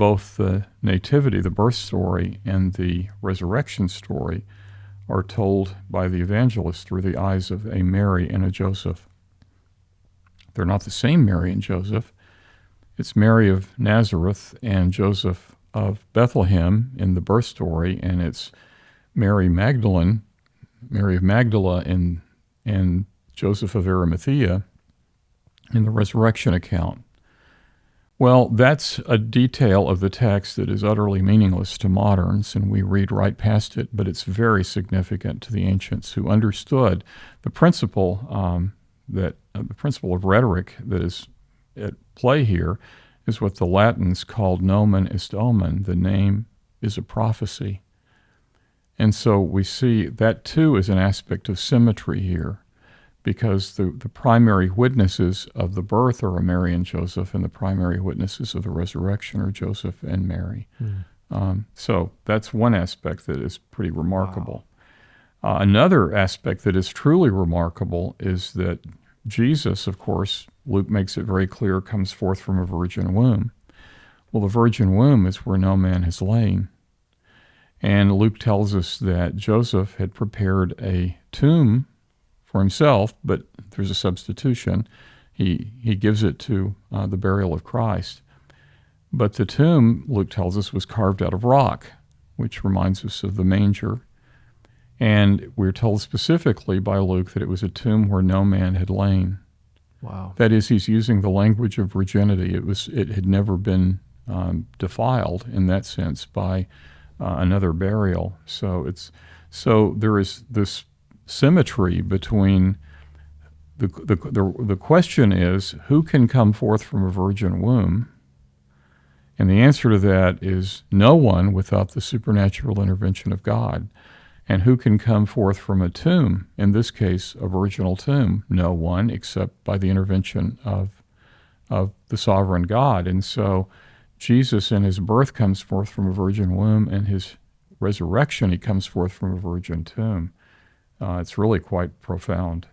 both the nativity, the birth story, and the resurrection story are told by the evangelist through the eyes of a Mary and a Joseph. They're not the same Mary and Joseph. It's Mary of Nazareth and Joseph of Bethlehem in the birth story, and it's Mary of Magdala, and Joseph of Arimathea in the resurrection account. Well, that's a detail of the text that is utterly meaningless to moderns, and we read right past it, but it's very significant to the ancients who understood the principle the principle of rhetoric that is at play here is what the Latins called nomen est omen. The name is a prophecy. And so we see that too is an aspect of symmetry here, because the primary witnesses of the birth are Mary and Joseph, and the primary witnesses of the resurrection are Joseph and Mary. So that's one aspect that is pretty remarkable. Wow. Another aspect that is truly remarkable is that Jesus, of course, Luke makes it very clear, comes forth from a virgin womb. Well, the virgin womb is where no man has lain. And Luke tells us that Joseph had prepared a tomb for himself, but there's a substitution. He gives it to the burial of Christ. But the tomb, Luke tells us, was carved out of rock, which reminds us of the manger. And we're told specifically by Luke that it was a tomb where no man had lain. Wow. That is, he's using the language of virginity. It had never been defiled in that sense by another burial. So there is this symmetry between the question is, who can come forth from a virgin womb? And the answer to that is no one without the supernatural intervention of God. And who can come forth from a tomb? In this case, a virginal tomb. No one, except by the intervention of the sovereign God. And so Jesus in his birth comes forth from a virgin womb, and his resurrection, he comes forth from a virgin tomb. It's really quite profound.